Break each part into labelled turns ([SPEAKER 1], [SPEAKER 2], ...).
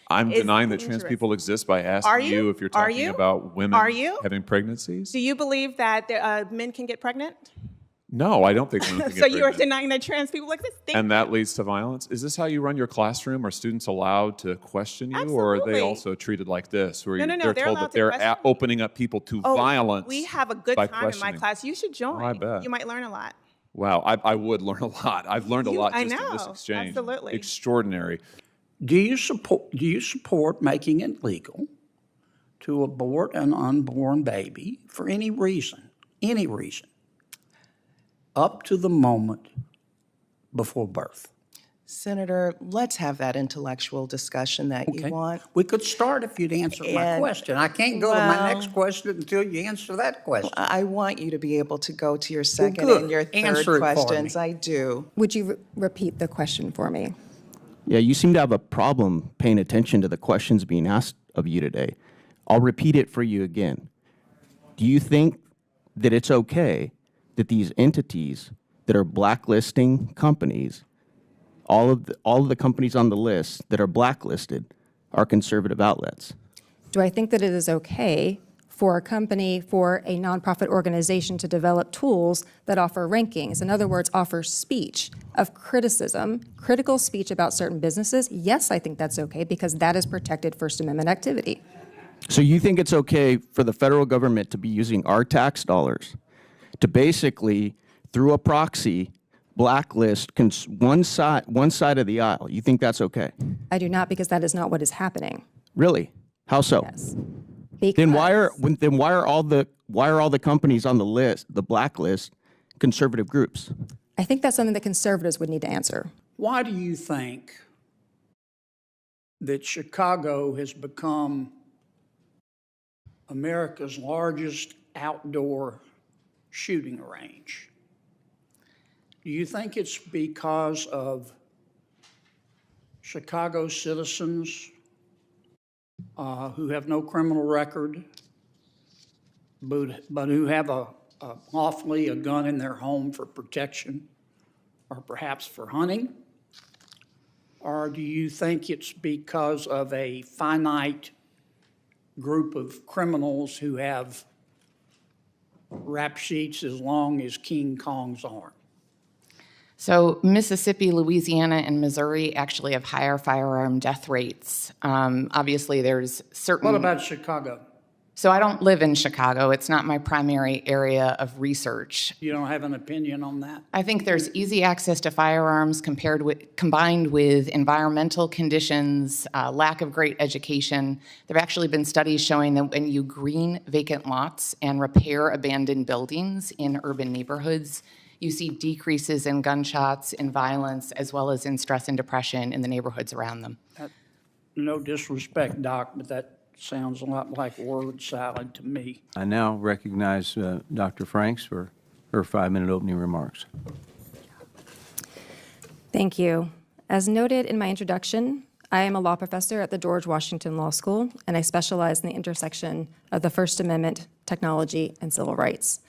[SPEAKER 1] I'm denying that trans people exist by asking you if you're talking about women having pregnancies.
[SPEAKER 2] Do you believe that men can get pregnant?
[SPEAKER 1] No, I don't think women can get
[SPEAKER 2] So
[SPEAKER 1] pregnant.
[SPEAKER 2] you are denying that trans people exist?
[SPEAKER 1] And that leads to violence? Is this how you run your classroom? Are students allowed to question you?
[SPEAKER 2] Absolutely.
[SPEAKER 1] Or are they also treated like this, where
[SPEAKER 2] No,
[SPEAKER 1] they're told that they're opening up people to violence?
[SPEAKER 2] We have a good time in my class. You should join.
[SPEAKER 1] Oh, I bet.
[SPEAKER 2] You might learn a lot.
[SPEAKER 1] Wow, I would learn a lot. I've learned a lot just in this exchange.
[SPEAKER 2] Absolutely.
[SPEAKER 1] Extraordinary.
[SPEAKER 3] Do you support making it legal to abort an unborn baby for any reason, up to the moment before birth?
[SPEAKER 4] Senator, let's have that intellectual discussion that you want.
[SPEAKER 3] We could start if you'd answer my question. I can't go to my next question until you answer that question.
[SPEAKER 4] I want you to be able to go to your second and your third questions. I do.
[SPEAKER 5] Would you repeat the question for me?
[SPEAKER 6] Yeah, you seem to have a problem paying attention to the questions being asked of you today. I'll repeat it for you again. Do you think that it's okay that these entities that are blacklisting companies, all of the companies on the list that are blacklisted, are conservative outlets?
[SPEAKER 5] Do I think that it is okay for a company, for a nonprofit organization to develop tools that offer rankings, in other words, offer speech of criticism, critical speech about certain businesses? Yes, I think that's okay because that is protected First Amendment activity.
[SPEAKER 6] So you think it's okay for the federal government to be using our tax dollars to basically, through a proxy, blacklist one side of the aisle? You think that's okay?
[SPEAKER 5] I do not, because that is not what is happening.
[SPEAKER 6] Really? How so?
[SPEAKER 5] Yes.
[SPEAKER 6] Then why are all the companies on the list, the blacklist, conservative groups?
[SPEAKER 5] I think that's something that conservatives would need to answer.
[SPEAKER 3] Why do you think that Chicago has become America's largest outdoor shooting range? Do you think it's because of Chicago citizens who have no criminal record, but who have lawfully a gun in their home for protection or perhaps for hunting? Or do you think it's because of a finite group of criminals who have rap sheets as long as King Kong's arm?
[SPEAKER 7] So Mississippi, Louisiana, and Missouri actually have higher firearm death rates. Obviously, there's certain...
[SPEAKER 3] What about Chicago?
[SPEAKER 7] So I don't live in Chicago. It's not my primary area of research.
[SPEAKER 3] You don't have an opinion on that?
[SPEAKER 7] I think there's easy access to firearms combined with environmental conditions, lack of great education. There have actually been studies showing that when you green vacant lots and repair abandoned buildings in urban neighborhoods, you see decreases in gunshots, in violence, as well as in stress and depression in the neighborhoods around them.
[SPEAKER 3] No disrespect, Doc, but that sounds a lot like word salad to me.
[SPEAKER 8] I now recognize Dr. Franks for her 5-minute opening remarks.
[SPEAKER 5] Thank you. As noted in my introduction, I am a law professor at the George Washington Law School, and I specialize in the intersection of the First Amendment, technology, and civil rights.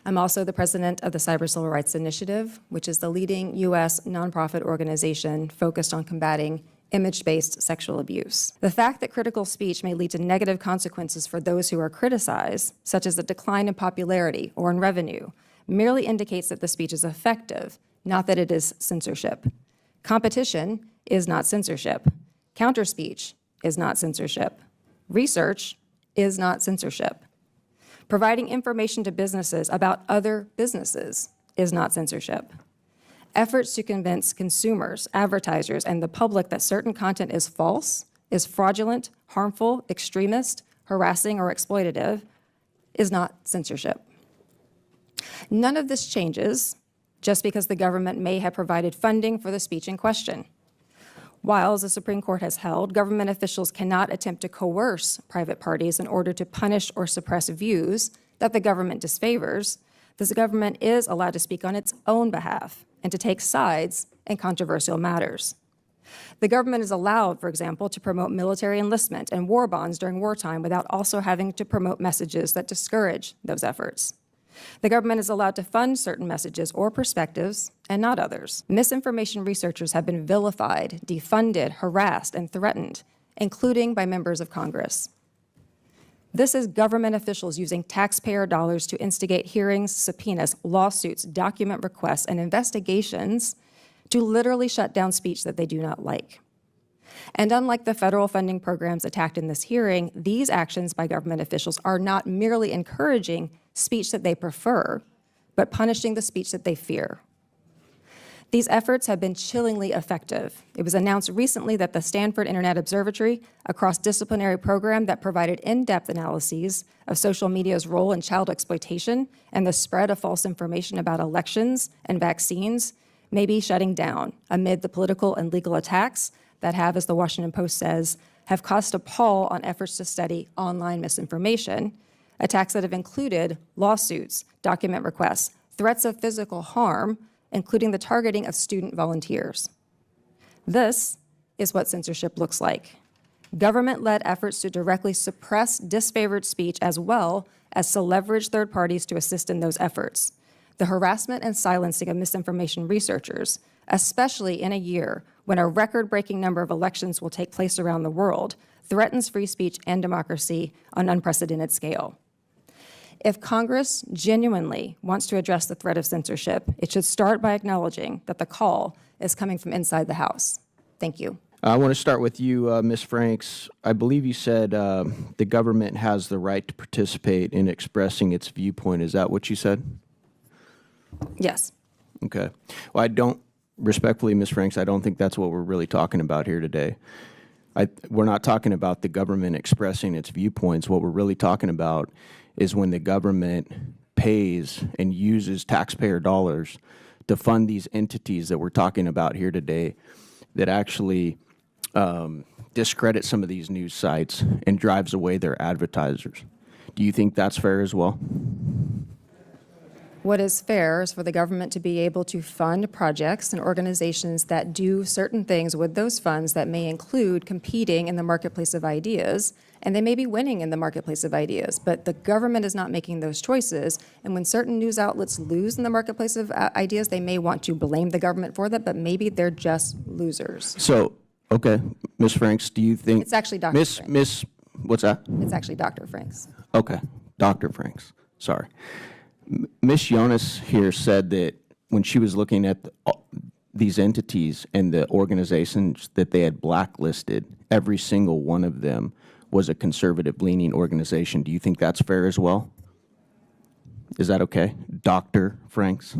[SPEAKER 5] I'm also the president of the Cyber Civil Rights Initiative, which is the leading U.S. nonprofit organization focused on combating image-based sexual abuse. The fact that critical speech may lead to negative consequences for those who are criticized, such as a decline in popularity or in revenue, merely indicates that the speech is effective, not that it is censorship. Competition is not censorship. Counter-speech is not censorship. Research is not censorship. Providing information to businesses about other businesses is not censorship. Efforts to convince consumers, advertisers, and the public that certain content is false, is fraudulent, harmful, extremist, harassing, or exploitative is not censorship. None of this changes just because the government may have provided funding for the speech in question. While, as the Supreme Court has held, government officials cannot attempt to coerce private parties in order to punish or suppress views that the government disfavors, the government is allowed to speak on its own behalf and to take sides in controversial matters. The government is allowed, for example, to promote military enlistment and war bonds during wartime without also having to promote messages that discourage those efforts. The government is allowed to fund certain messages or perspectives and not others. Misinformation researchers have been vilified, defunded, harassed, and threatened, including by members of Congress. This is government officials using taxpayer dollars to instigate hearings, subpoenas, lawsuits, document requests, and investigations to literally shut down speech that they do not like. And unlike the federal funding programs attacked in this hearing, these actions by government officials are not merely encouraging speech that they prefer, but punishing the speech that they fear. These efforts have been chillingly effective. It was announced recently that the Stanford Internet Observatory, a cross-disciplinary program that provided in-depth analyses of social media's role in child exploitation and the spread of false information about elections and vaccines, may be shutting down amid the political and legal attacks that have, as the Washington Post says, have caused a pall on efforts to study online misinformation, attacks that have included lawsuits, document requests, threats of physical harm, including the targeting of student volunteers. This is what censorship looks like. Government-led efforts to directly suppress disfavored speech as well as to leverage third parties to assist in those efforts. The harassment and silencing of misinformation researchers, especially in a year when a record-breaking number of elections will take place around the world, threatens free speech and democracy on an unprecedented scale. If Congress genuinely wants to address the threat of censorship, it should start by acknowledging that the call is coming from inside the House. Thank you.
[SPEAKER 6] I want to start with you, Ms. Franks. I believe you said the government has the right to participate in expressing its viewpoint. Is that what you said?
[SPEAKER 5] Yes.
[SPEAKER 6] Okay. Well, I don't, respectfully, Ms. Franks, I don't think that's what we're really talking about here today. We're not talking about the government expressing its viewpoints. What we're really talking about is when the government pays and uses taxpayer dollars to fund these entities that we're talking about here today that actually discredit some of these news sites and drives away their advertisers. Do you think that's fair as well?
[SPEAKER 5] What is fair is for the government to be able to fund projects and organizations that do certain things with those funds that may include competing in the marketplace of ideas, and they may be winning in the marketplace of ideas, but the government is not making those choices. And when certain news outlets lose in the marketplace of ideas, they may want to blame the government for that, but maybe they're just losers.
[SPEAKER 6] So, okay, Ms. Franks, do you think—
[SPEAKER 5] It's actually Dr. Franks.
[SPEAKER 6] What's that?
[SPEAKER 5] It's actually Dr. Franks.
[SPEAKER 6] Okay, Dr. Franks, sorry. Ms. Jonas here said that when she was looking at these entities and the organizations that they had blacklisted, every single one of them was a conservative-leaning organization. Do you think that's fair as well? Is that okay? Dr. Franks?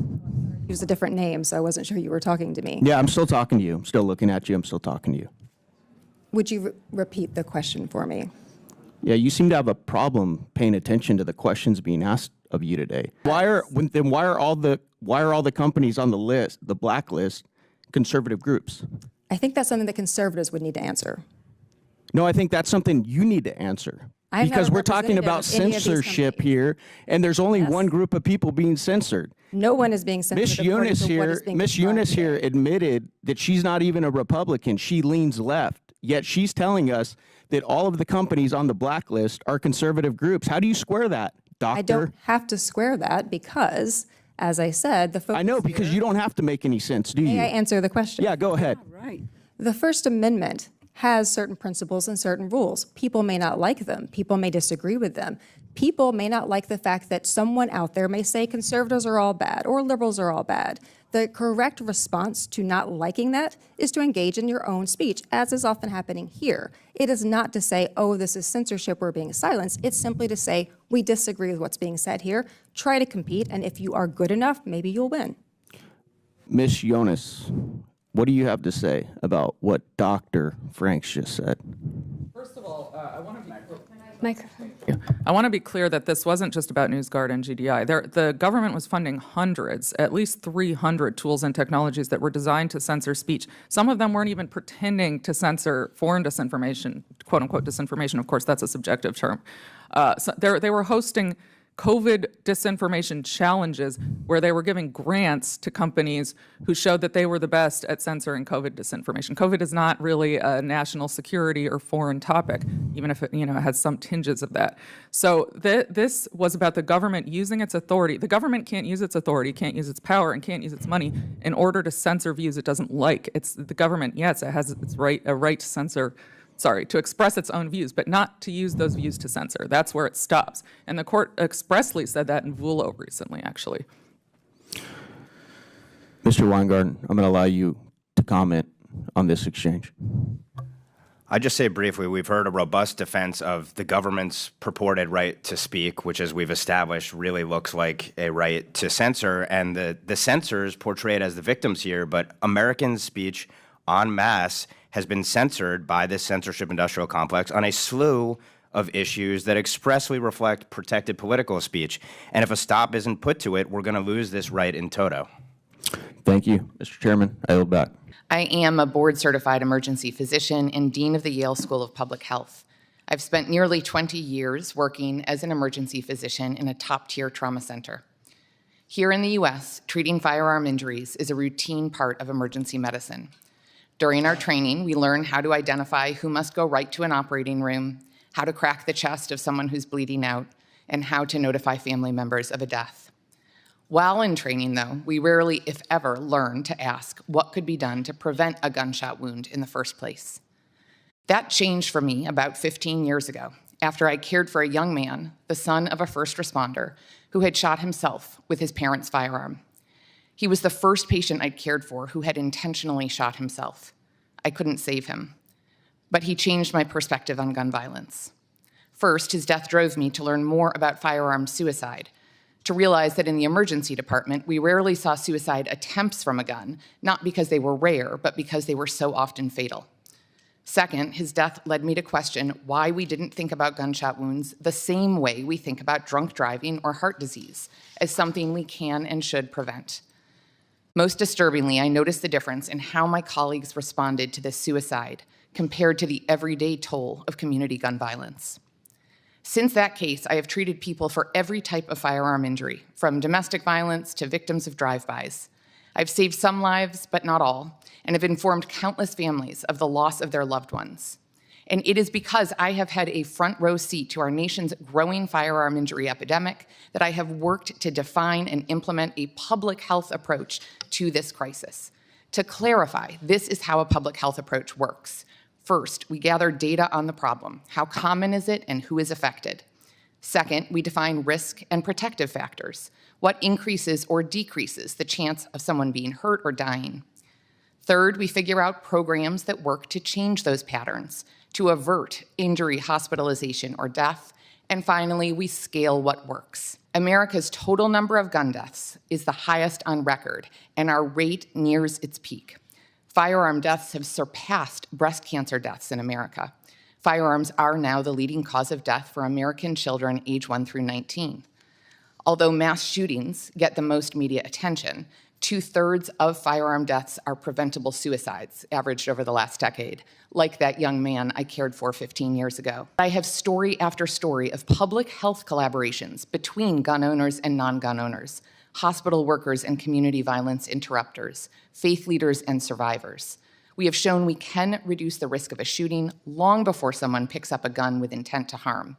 [SPEAKER 5] Use a different name, so I wasn't sure you were talking to me.
[SPEAKER 6] Yeah, I'm still talking to you. I'm still looking at you. I'm still talking to you.
[SPEAKER 5] Would you repeat the question for me?
[SPEAKER 6] Yeah, you seem to have a problem paying attention to the questions being asked of you today. Why are all the companies on the list, the blacklist, conservative groups?
[SPEAKER 5] I think that's something that conservatives would need to answer.
[SPEAKER 6] No, I think that's something you need to answer. Because we're talking about censorship here, and there's only one group of people being censored.
[SPEAKER 5] No one is being censored.
[SPEAKER 6] Miss Eunice here admitted that she's not even a Republican. She leans left. Yet she's telling us that all of the companies on the blacklist are conservative groups. How do you square that, Doctor?
[SPEAKER 5] I don't have to square that because, as I said, the focus—
[SPEAKER 6] I know, because you don't have to make any sense, do you?
[SPEAKER 5] May I answer the question?
[SPEAKER 6] Yeah, go ahead.
[SPEAKER 3] Right.
[SPEAKER 5] The First Amendment has certain principles and certain rules. People may not like them. People may disagree with them. People may not like the fact that someone out there may say conservatives are all bad or liberals are all bad. The correct response to not liking that is to engage in your own speech, as is often happening here. It is not to say, oh, this is censorship, we're being silenced. It's simply to say, we disagree with what's being said here. Try to compete, and if you are good enough, maybe you'll win.
[SPEAKER 6] Miss Jonas, what do you have to say about what Dr. Franks just said?
[SPEAKER 9] First of all, I want to be I want to be clear that this wasn't just about NewsGuard and GDI. The government was funding hundreds, at least 300 tools and technologies that were designed to censor speech. Some of them weren't even pretending to censor foreign disinformation, quote unquote disinformation. Of course, that's a subjective term. So they were hosting COVID disinformation challenges where they were giving grants to companies who showed that they were the best at censoring COVID disinformation. COVID is not really a national security or foreign topic, even if it has some tinges of that. So this was about the government using its authority. The government can't use its authority, can't use its power, and can't use its money in order to censor views it doesn't like. It's the government, yes, it has a right to censor to express its own views, but not to use those views to censor. That's where it stops. And the court expressly said that in Vulo recently, actually.
[SPEAKER 6] Mr. Weingarten, I'm going to allow you to comment on this exchange.
[SPEAKER 10] I just say briefly, we've heard a robust defense of the government's purported right to speak, which, as we've established, really looks like a right to censor, and the censors portrayed as the victims here, but American speech en masse has been censored by this censorship industrial complex on a slew of issues that expressly reflect protected political speech. And if a stop isn't put to it, we're going to lose this right in toto.
[SPEAKER 6] Thank you. Mr. Chairman, I yield back.
[SPEAKER 7] I am a board-certified emergency physician and dean of the Yale School of Public Health. I've spent nearly 20 years working as an emergency physician in a top-tier trauma center. Here in the U.S., treating firearm injuries is a routine part of emergency medicine. During our training, we learn how to identify who must go right to an operating room, how to crack the chest of someone who's bleeding out, and how to notify family members of a death. While in training, though, we rarely, if ever, learn to ask what could be done to prevent a gunshot wound in the first place. That changed for me about 15 years ago, after I cared for a young man, the son of a first responder, who had shot himself with his parents' firearm. He was the first patient I'd cared for who had intentionally shot himself. I couldn't save him, but he changed my perspective on gun violence. First, his death drove me to learn more about firearm suicide, to realize that in the emergency department, we rarely saw suicide attempts from a gun, not because they were rare, but because they were so often fatal. Second, his death led me to question why we didn't think about gunshot wounds the same way we think about drunk driving or heart disease, as something we can and should prevent. Most disturbingly, I noticed the difference in how my colleagues responded to this suicide compared to the everyday toll of community gun violence. Since that case, I have treated people for every type of firearm injury, from domestic violence to victims of drive-bys. I've saved some lives, but not all, and have informed countless families of the loss of their loved ones. And it is because I have had a front row seat to our nation's growing firearm injury epidemic that I have worked to define and implement a public health approach to this crisis. To clarify, this is how a public health approach works. First, we gather data on the problem. How common is it and who is affected? Second, we define risk and protective factors. What increases or decreases the chance of someone being hurt or dying? Third, we figure out programs that work to change those patterns, to avert injury, hospitalization, or death. And finally, we scale what works. America's total number of gun deaths is the highest on record, and our rate nears its peak. Firearm deaths have surpassed breast cancer deaths in America. Firearms are now the leading cause of death for American children age 1 through 19. Although mass shootings get the most media attention, 2/3 of firearm deaths are preventable suicides, averaged over the last decade, like that young man I cared for 15 years ago. I have story after story of public health collaborations between gun owners and non-gun owners, hospital workers and community violence interrupters, faith leaders and survivors. We have shown we can reduce the risk of a shooting long before someone picks up a gun with intent to harm.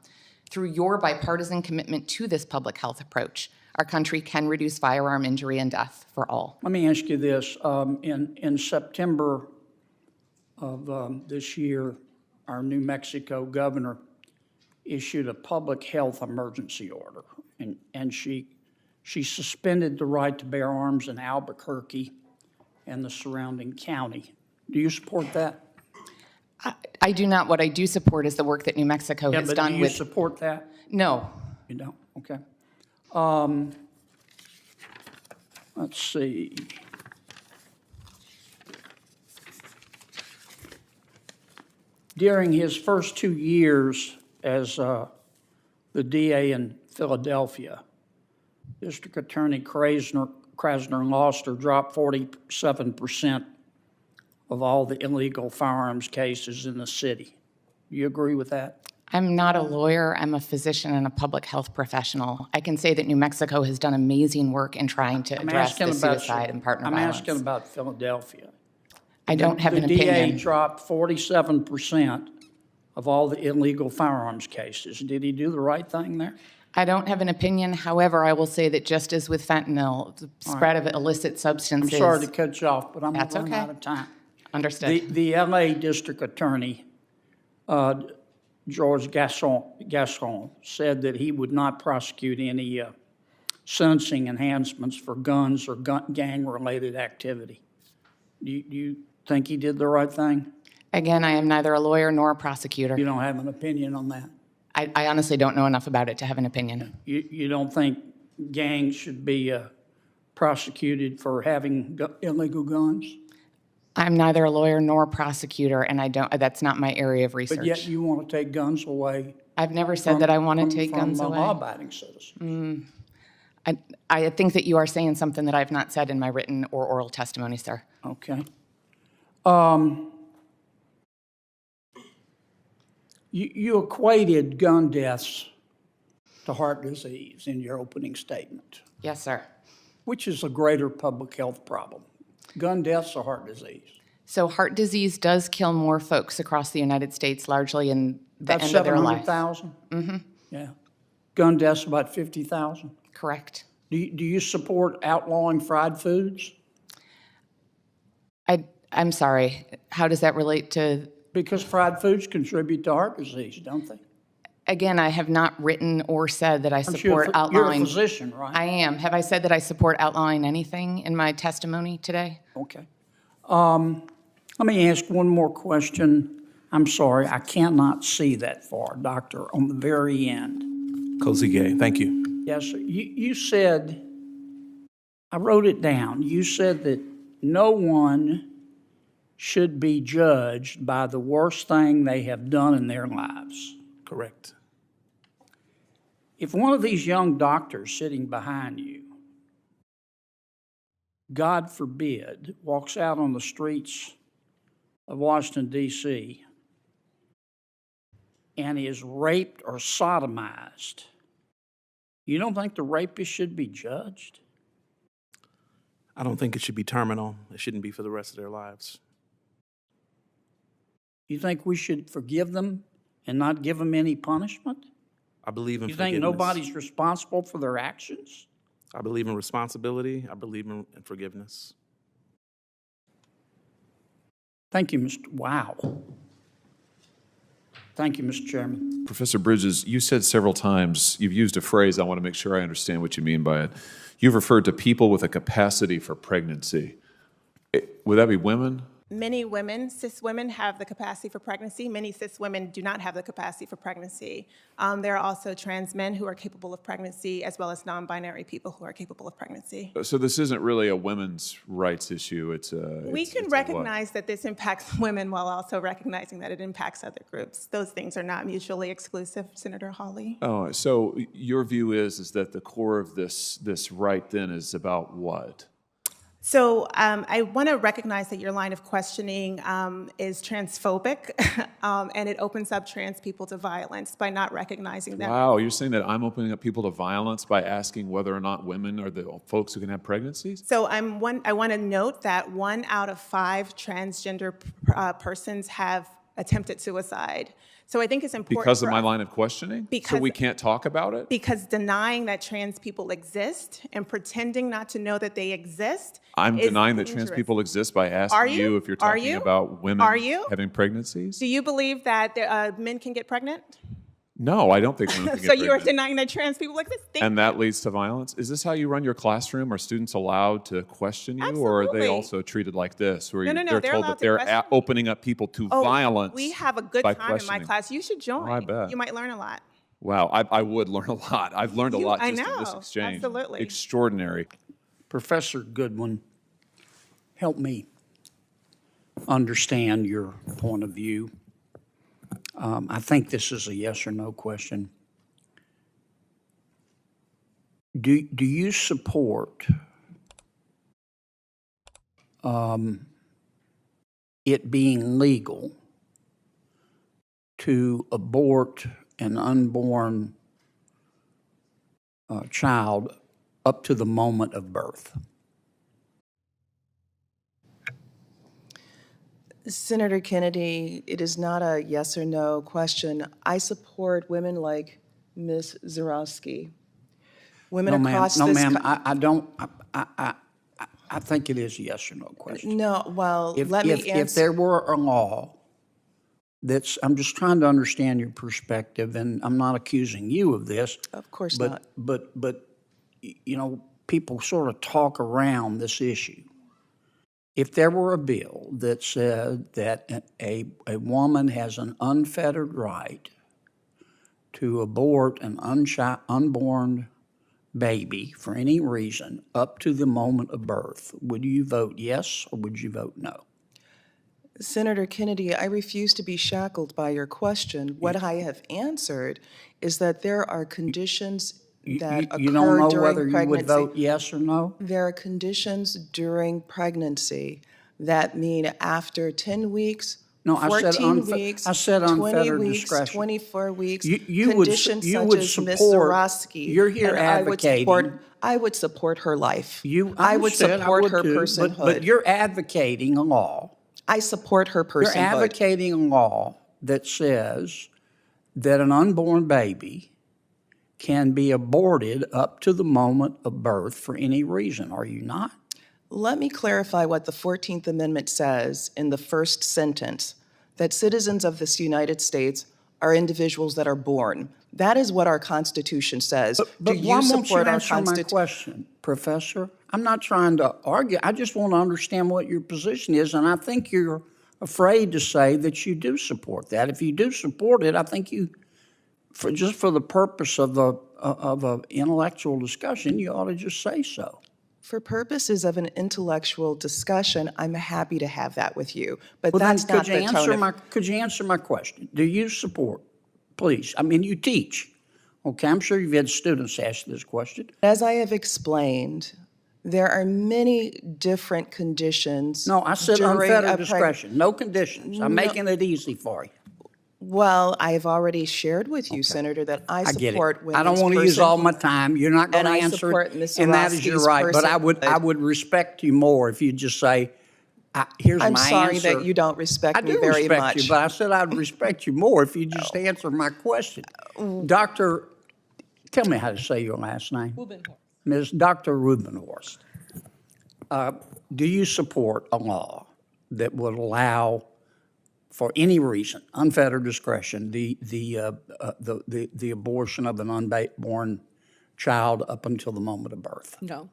[SPEAKER 7] Through your bipartisan commitment to this public health approach, our country can reduce firearm injury and death for all.
[SPEAKER 3] Let me ask you this. In September of this year, our New Mexico governor issued a public health emergency order, and she suspended the right to bear arms in Albuquerque and the surrounding county. Do you support that?
[SPEAKER 7] I do not. What I do support is the work that New Mexico has done with...
[SPEAKER 3] Do you support that?
[SPEAKER 7] No.
[SPEAKER 3] You don't? Okay. Let's see. During his first 2 years as the DA in Philadelphia, District Attorney Krasner and Loster dropped 47% of all the illegal firearms cases in the city. Do you agree with that?
[SPEAKER 7] I'm not a lawyer. I'm a physician and a public health professional. I can say that New Mexico has done amazing work in trying to address the suicide and partner violence.
[SPEAKER 3] I'm asking about Philadelphia.
[SPEAKER 7] I don't have an opinion.
[SPEAKER 3] The DA dropped 47% of all the illegal firearms cases. Did he do the right thing there?
[SPEAKER 7] I don't have an opinion. However, I will say that just as with fentanyl, the spread of illicit substances...
[SPEAKER 3] I'm sorry to cut you off, but I'm running out of time.
[SPEAKER 7] Understood.
[SPEAKER 3] The LA District Attorney George Gascon said that he would not prosecute any sentencing enhancements for guns or gang-related activity. Do you think he did the right thing?
[SPEAKER 7] Again, I am neither a lawyer nor a prosecutor.
[SPEAKER 3] You don't have an opinion on that?
[SPEAKER 7] I honestly don't know enough about it to have an opinion.
[SPEAKER 3] You don't think gangs should be prosecuted for having illegal guns?
[SPEAKER 7] I'm neither a lawyer nor a prosecutor, and that's not my area of research.
[SPEAKER 3] But yet you want to take guns away.
[SPEAKER 7] I've never said that I want to take guns away.
[SPEAKER 3] From law-abiding citizens.
[SPEAKER 7] I think that you are saying something that I've not said in my written or oral testimony, sir.
[SPEAKER 3] Okay. You equated gun deaths to heart disease in your opening statement.
[SPEAKER 7] Yes, sir.
[SPEAKER 3] Which is a greater public health problem, gun deaths or heart disease?
[SPEAKER 7] So heart disease does kill more folks across the United States, largely in the end of their life.
[SPEAKER 3] About 700,000? Mm-hmm. Yeah. Gun deaths about 50,000?
[SPEAKER 7] Correct.
[SPEAKER 3] Do you support outlawing fried foods?
[SPEAKER 7] I'm sorry. How does that relate to?
[SPEAKER 3] Because fried foods contribute to heart disease, don't they?
[SPEAKER 7] Again, I have not wrten or said that I support outlawing.
[SPEAKER 3] You're a physician, right?
[SPEAKER 7] I am. Have I said that I support outlawing anything in my testimony today?
[SPEAKER 3] Okay. Let me ask one more question. I'm sorry, I cannot see that far, Doctor, on the very end.
[SPEAKER 11] Cozy Gay, thank you.
[SPEAKER 3] Yes, sir. You said, I wrote it down, you said that no one should be judged by the worst thing they have done in their lives.
[SPEAKER 11] Correct.
[SPEAKER 3] If one of these young doctors sitting behind you, God forbid, walks out on the streets of Washington, D.C., and is raped or sodomized, you don't think the rapist should be judged?
[SPEAKER 11] I don't think it should be terminal. It shouldn't be for the rest of their lives.
[SPEAKER 3] You think we should forgive them and not give them any punishment?
[SPEAKER 11] I believe in
[SPEAKER 3] forgiveness. You think nobody's responsible for their actions?
[SPEAKER 11] I believe in responsibility. I believe in forgiveness.
[SPEAKER 3] Thank you, Mr. Wow. Thank you, Mr. Chairman.
[SPEAKER 1] Professor Bridges, you said several times, you've used a phrase, I want to make sure I understand what you mean by it. You've referred to people with a capacity for pregnancy. Would that be women?
[SPEAKER 2] Many women, cis women, have the capacity for pregnancy. Many cis women do not have the capacity for pregnancy. There are also trans men who are capable of pregnancy, as well as non-binary people who are capable of pregnancy.
[SPEAKER 1] So this isn't really a women's rights issue.
[SPEAKER 2] We can recognize that this impacts women while also recognizing that it impacts other groups. Those things are not mutually exclusive, Senator Hawley.
[SPEAKER 1] Oh, so your view is that the core of this right then is about what?
[SPEAKER 2] So I want to recognize that your line of questioning is transphobic, and it opens up trans people to violence by not recognizing them.
[SPEAKER 1] Wow, you're saying that I'm opening up people to violence by asking whether or not women are the folks who can have pregnancies?
[SPEAKER 2] So I want to note that 1 out of 5 transgender persons have attempted suicide. So I think it's important
[SPEAKER 1] because of my line of questioning?
[SPEAKER 2] Because,
[SPEAKER 1] so we can't talk about it?
[SPEAKER 2] Because denying that trans people exist and pretending not to know that they exist
[SPEAKER 1] I'm denying that trans people exist by asking you if you're talking about women having pregnancies?
[SPEAKER 2] Do you believe that men can get pregnant?
[SPEAKER 1] No, I don't think women can get
[SPEAKER 2] So
[SPEAKER 1] pregnant.
[SPEAKER 2] you are denying that trans people exist?
[SPEAKER 1] And that leads to violence? Is this how you run your classroom? Are students allowed to question you?
[SPEAKER 2] Absolutely.
[SPEAKER 1] Or are they also treated like this, where
[SPEAKER 2] No,
[SPEAKER 1] they're told that they're opening up people to violence?
[SPEAKER 2] We have a good time in my class. You should join.
[SPEAKER 1] Oh, I bet.
[SPEAKER 2] You might learn a lot.
[SPEAKER 1] Wow, I would learn a lot. I've learned a lot just in this exchange.
[SPEAKER 2] Absolutely.
[SPEAKER 1] Extraordinary.
[SPEAKER 3] Professor Goodwin, help me understand your point of view. I think this is a yes or no question. Do you support it being legal to abort an unborn child up to the moment of birth?
[SPEAKER 4] Senator Kennedy, it is not a yes or no question. I support women like Ms. Zarowski. Women across this...
[SPEAKER 3] No, ma'am, I don't... I think it is a yes or no question.
[SPEAKER 4] No, well, let me answer...
[SPEAKER 3] If there were a law I'm just trying to understand your perspective, and I'm not accusing you of this.
[SPEAKER 4] Of course
[SPEAKER 3] but,
[SPEAKER 4] not.
[SPEAKER 3] But, you know, people sort of talk around this issue. If there were a bill that said that a woman has an unfettered right to abort an unborn baby for any reason up to the moment of birth, would you vote yes or would you vote no?
[SPEAKER 4] Senator Kennedy, I refuse to be shackled by your question. What I have answered is that there are conditions that occur
[SPEAKER 3] you don't know
[SPEAKER 4] during
[SPEAKER 3] whether
[SPEAKER 4] pregnancy.
[SPEAKER 3] you would vote yes or no?
[SPEAKER 4] There are conditions during pregnancy that mean after 10 weeks,
[SPEAKER 3] No,
[SPEAKER 4] 14 weeks,
[SPEAKER 3] I said
[SPEAKER 4] 20
[SPEAKER 3] unfettered
[SPEAKER 4] weeks,
[SPEAKER 3] discretion.
[SPEAKER 4] 24 weeks,
[SPEAKER 3] You would
[SPEAKER 4] conditions
[SPEAKER 3] you
[SPEAKER 4] such
[SPEAKER 3] would
[SPEAKER 4] as Ms.
[SPEAKER 3] support-
[SPEAKER 4] Zarowski.
[SPEAKER 3] You're here
[SPEAKER 4] and
[SPEAKER 3] advocating.
[SPEAKER 4] I would support her life.
[SPEAKER 3] I
[SPEAKER 4] would
[SPEAKER 3] understand,
[SPEAKER 4] support her
[SPEAKER 3] too,
[SPEAKER 4] personhood.
[SPEAKER 3] But you're advocating a law.
[SPEAKER 4] I support her personhood.
[SPEAKER 3] You're advocating a law that says that an unborn baby can be aborted up to the moment of birth for any reason, are you not?
[SPEAKER 4] Let me clarify what the 14th Amendment says in the first sentence, that citizens of this United States are individuals that are born. That is what our Constitution says.
[SPEAKER 3] But
[SPEAKER 4] Do
[SPEAKER 3] why
[SPEAKER 4] you
[SPEAKER 3] won't you
[SPEAKER 4] support our
[SPEAKER 3] answer my
[SPEAKER 4] Constitution?
[SPEAKER 3] question, Professor? I'm not trying to argue. I just want to understand what your position is, and I think you're afraid to say that you do support that. If you do support it, I think you, just for the purpose of an intellectual discussion, you ought to just say so.
[SPEAKER 4] For purposes of an intellectual discussion, I'm happy to have that with you, but
[SPEAKER 3] Well, then,
[SPEAKER 4] that's not the tone of...
[SPEAKER 3] Could you answer my question? Do you support, please? I mean, you teach. Okay, I'm sure you've had students ask this question.
[SPEAKER 4] As I have explained, there are many different conditions.
[SPEAKER 3] No, I said
[SPEAKER 4] during
[SPEAKER 3] unfettered
[SPEAKER 4] a
[SPEAKER 3] discretion, no conditions. I'm making it easy for you.
[SPEAKER 4] Well, I have already shared with you, Senator, that I
[SPEAKER 3] I get
[SPEAKER 4] support
[SPEAKER 3] it.
[SPEAKER 4] women's
[SPEAKER 3] I don't want to use
[SPEAKER 4] person-
[SPEAKER 3] all my time. You're not going
[SPEAKER 4] And
[SPEAKER 3] to
[SPEAKER 4] I
[SPEAKER 3] answer
[SPEAKER 4] support
[SPEAKER 3] it,
[SPEAKER 4] Ms.
[SPEAKER 3] and that is your
[SPEAKER 4] Zarowski's
[SPEAKER 3] right. But I
[SPEAKER 4] personhood.
[SPEAKER 3] would respect you more if you just say, "Here's my
[SPEAKER 4] I'm
[SPEAKER 3] answer."
[SPEAKER 4] sorry that you don't respect me
[SPEAKER 3] I do
[SPEAKER 4] very
[SPEAKER 3] respect
[SPEAKER 4] much.
[SPEAKER 3] you, but I said I'd respect you more if you just answer my question. Doctor, tell me how to say your last name. Ms. Dr. Rubenhorst, do you support a law that would allow, for any reason, unfettered discretion, the abortion of an unborn child up until the moment of birth?
[SPEAKER 12] No.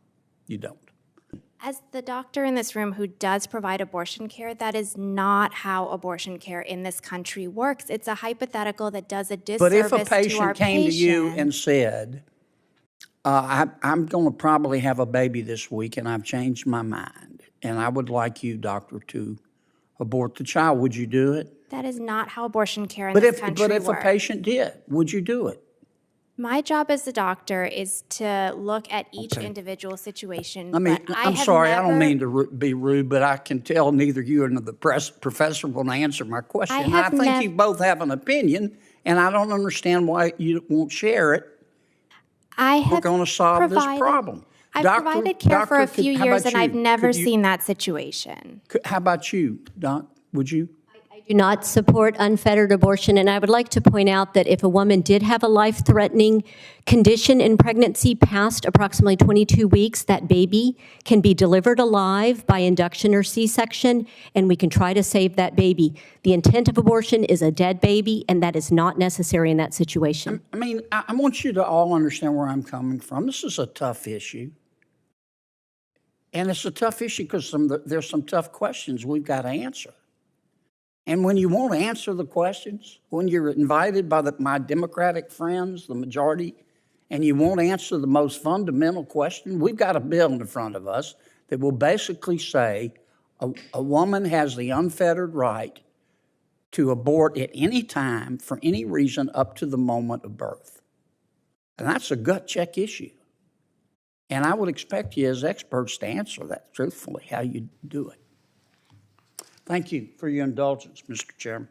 [SPEAKER 3] You don't.
[SPEAKER 13] As the doctor in this room who does provide abortion care, that is not how abortion care in this country works. It's a hypothetical that does a disservice
[SPEAKER 3] But if a
[SPEAKER 13] to our
[SPEAKER 3] patient came to you
[SPEAKER 13] patient.
[SPEAKER 3] and said, I'm going to probably have a baby this week and I've changed my mind, and I would like you, doctor, to abort the child, would you do it?
[SPEAKER 13] That is not how abortion care in this country
[SPEAKER 3] But if
[SPEAKER 13] works.
[SPEAKER 3] a patient did, would you do it?
[SPEAKER 13] My job as a doctor is to look at each individual situation.
[SPEAKER 3] I mean,
[SPEAKER 13] but
[SPEAKER 3] I'm
[SPEAKER 13] have
[SPEAKER 3] sorry, I don't
[SPEAKER 13] never-
[SPEAKER 3] mean to be rude, but I can tell neither you nor the professor will answer my question.
[SPEAKER 13] I
[SPEAKER 3] And
[SPEAKER 13] have
[SPEAKER 3] I think
[SPEAKER 13] nev-
[SPEAKER 3] you both have an opinion, and I don't understand why you won't share it. We're going to solve this problem.
[SPEAKER 13] I've
[SPEAKER 3] Doctor-
[SPEAKER 13] provided care for a
[SPEAKER 3] Doctor,
[SPEAKER 13] few
[SPEAKER 3] how
[SPEAKER 13] years,
[SPEAKER 3] about
[SPEAKER 13] and I've
[SPEAKER 3] you?
[SPEAKER 13] never
[SPEAKER 3] Could you-
[SPEAKER 13] seen that situation.
[SPEAKER 3] How about you, Doc? Would you?
[SPEAKER 12] Do not support unfettered abortion, and I would like to point out that if a woman did have a life-threatening condition in pregnancy past approximately 22 weeks, that baby can be delivered alive by induction or C-section, and we can try to save that baby. The intent of abortion is a dead baby, and that is not necessary in that situation.
[SPEAKER 3] I mean, I want you to all understand where I'm coming from. This is a tough issue. And it's a tough issue because there's some tough questions we've got to answer. And when you won't answer the questions, when you're invited by my Democratic friends, the majority, and you won't answer the most fundamental question, we've got a bill in front of us that will basically say a woman has the unfettered right to abort at any time for any reason up to the moment of birth. And that's a gut check issue. And I would expect you as experts to answer that truthfully, how you do it. Thank you for your indulgence, Mr. Chairman.